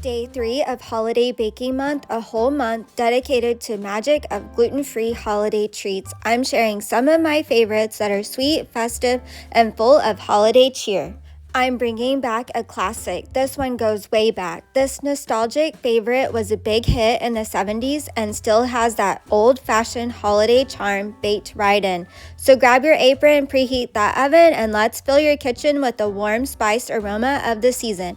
Day 3 of Holiday Baking Month, a whole month dedicated to magic of gluten-free holiday treats. I'm sharing some of my favorites that are sweet, festive, and full of holiday cheer. I'm bringing back a classic. This one goes way back. This nostalgic favorite was a big hit in the 70s and still has that old-fashioned holiday charm baked right in. So grab your apron, preheat that oven, and let's fill your kitchen with the warm spiced aroma of the season.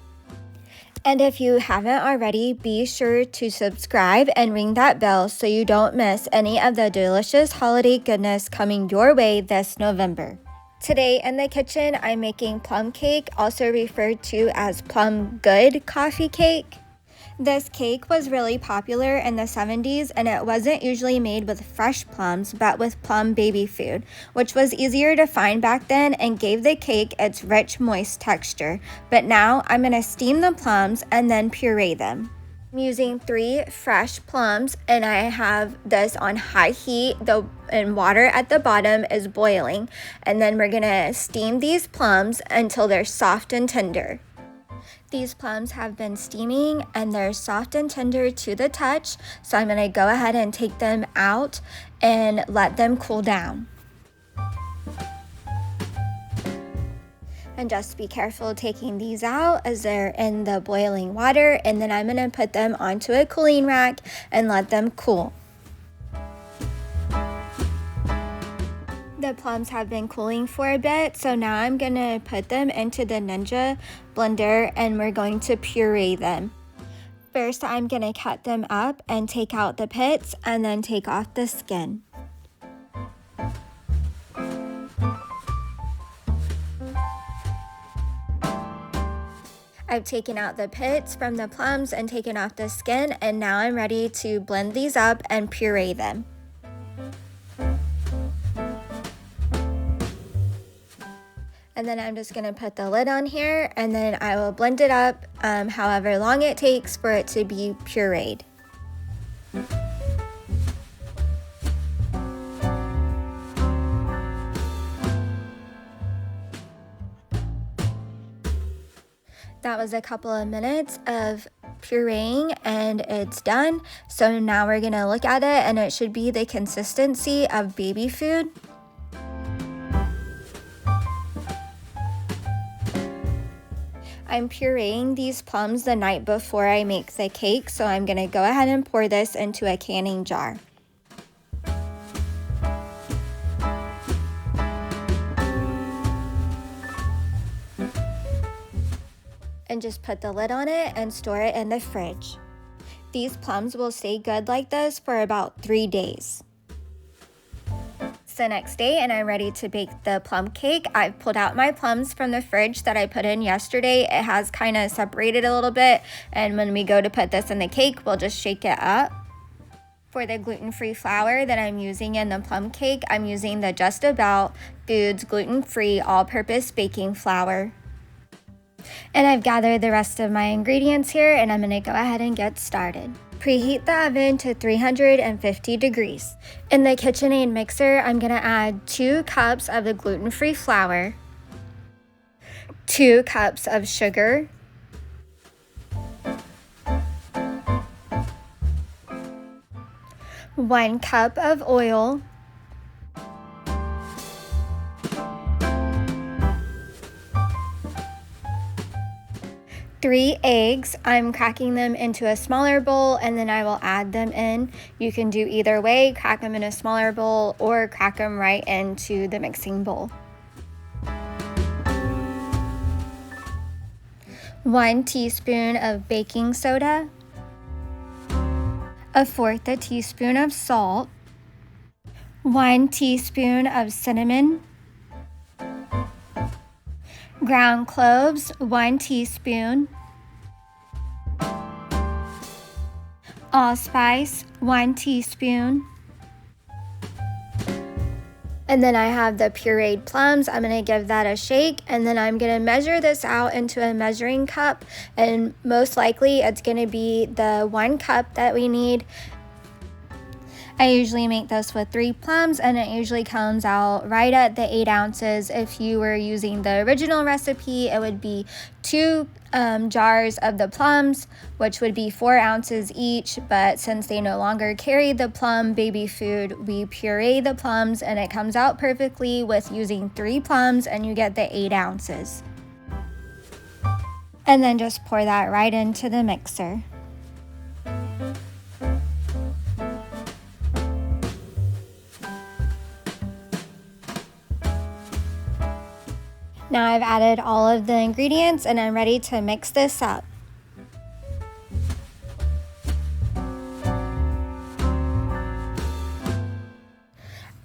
And if you haven't already, be sure to subscribe and ring that bell so you don't miss any of the delicious holiday goodness coming your way this November. Today in the kitchen, I'm making plum cake, also referred to as Plum Good coffee cake. This cake was really popular in the 70s, and it wasn't usually made with fresh plums, but with plum baby food, which was easier to find back then and gave the cake its rich, moist texture. But now I'm going to steam the plums and then puree them. I'm using 3 fresh plums, and I have this on high heat, and water at the bottom is boiling. And then we're going to steam these plums until they're soft and tender. These plums have been steaming and they're soft and tender to the touch, so I'm going to go ahead and take them out and let them cool down. And just be careful taking these out as they're in the boiling water, and then I'm going to put them onto a cooling rack and let them cool. The plums have been cooling for a bit, so now I'm going to put them into the Ninja blender and we're going to puree them. First, I'm going to cut them up and take out the pits and then take off the skin. I've taken out the pits from the plums and taken off the skin, and now I'm ready to blend these up and puree them. And then I'm just going to put the lid on here, and then I will blend it up however long it takes for it to be pureed. That was a couple of minutes of pureeing and it's done. So now we're going to look at it, and it should be the consistency of baby food. I'm pureeing these plums the night before I make the cake, so I'm going to go ahead and pour this into a canning jar. And just put the lid on it and store it in the fridge. These plums will stay good like this for about 3 days. The next day, and I'm ready to bake the plum cake. I've pulled out my plums from the fridge that I put in yesterday. It has kind of separated a little bit, and when we go to put this in the cake, we'll just shake it up. For the gluten-free flour that I'm using in the plum cake, I'm using the Just About Foods gluten-free all-purpose baking flour. And I've gathered the rest of my ingredients here, and I'm going to go ahead and get started. Preheat the oven to 350 degrees. In the KitchenAid mixer, I'm going to add 2 cups of the gluten-free flour, 2 cups of sugar, 1 cup of oil, 3 eggs. I'm cracking them into a smaller bowl, and then I will add them in. You can do either way, crack them in a smaller bowl or crack them right into the mixing bowl. 1 teaspoon of baking soda, 1/4 teaspoon of salt, 1 teaspoon of cinnamon, ground cloves, 1 teaspoon, allspice, 1 teaspoon, and then I have the pureed plums. I'm going to give that a shake, and then I'm going to measure this out into a measuring cup, and most likely it's going to be the 1 cup that we need. I usually make this with 3 plums, and it usually comes out right at the 8 ounces. If you were using the original recipe, it would be 2 jars of the plums, which would be 4 ounces each. But since they no longer carry the plum baby food, we puree the plums, and it comes out perfectly with using 3 plums, and you get the 8 ounces. And then just pour that right into the mixer. Now I've added all of the ingredients and I'm ready to mix this up.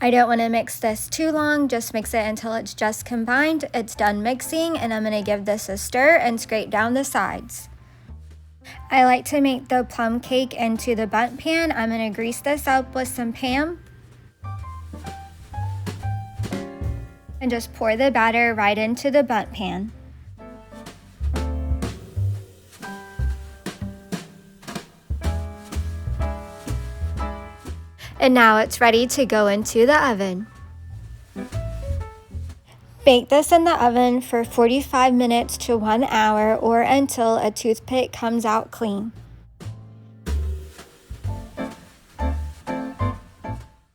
I don't want to mix this too long, just mix it until it's just combined. It's done mixing, and I'm going to give this a stir and scrape down the sides. I like to make the plum cake into the bundt pan. I'm going to grease this up with some Pam. And just pour the batter right into the bundt pan. And now it's ready to go into the oven. Bake this in the oven for 45 minutes to 1 hour, or until a toothpick comes out clean.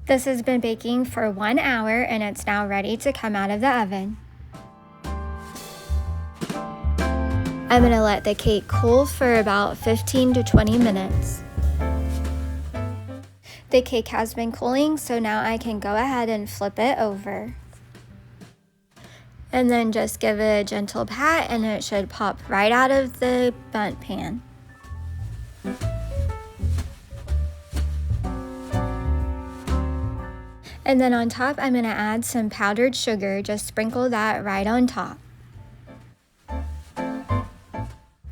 This has been baking for 1 hour, and it's now ready to come out of the oven. I'm going to let the cake cool for about 15 to 20 minutes. The cake has been cooling, so now I can go ahead and flip it over. And then just give it a gentle pat, and it should pop right out of the bundt pan. And then on top, I'm going to add some powdered sugar. Just sprinkle that right on top.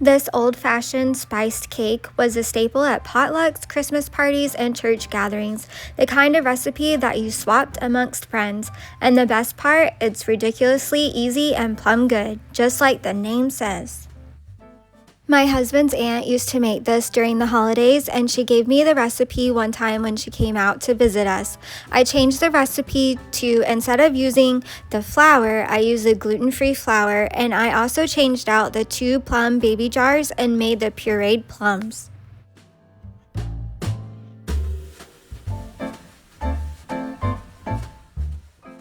This old-fashioned spiced cake was a staple at potlucks, Christmas parties, and church gatherings, the kind of recipe that you swapped amongst friends. And the best part, it's ridiculously easy and plum good, just like the name says. My husband's aunt used to make this during the holidays, and she gave me the recipe one time when she came out to visit us. I changed the recipe to, instead of using the flour, I used the gluten-free flour, and I also changed out the 2 plum baby jars and made the pureed plums.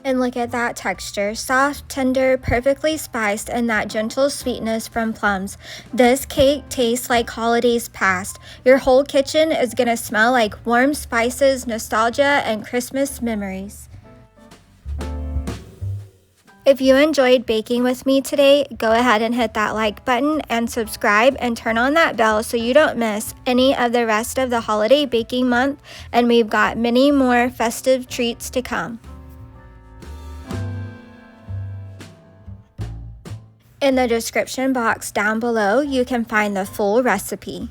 And look at that texture, soft, tender, perfectly spiced, and that gentle sweetness from plums. This cake tastes like holidays past. Your whole kitchen is gonna smell like warm spices, nostalgia, and Christmas memories. If you enjoyed baking with me today, go ahead and hit that like button and subscribe and turn on that bell so you don't miss any of the rest of the holiday baking month, and we've got many more festive treats to come. In the description box down below, you can find the full recipe.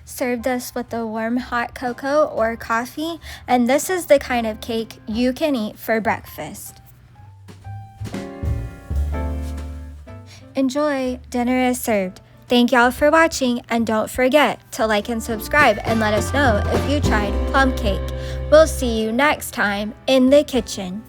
Serve this with a warm hot cocoa or coffee, and this is the kind of cake you can eat for breakfast. Enjoy, dinner is served. Thank y'all for watching, and don't forget to like and subscribe and let us know if you tried plum cake. We'll see you next time in the kitchen.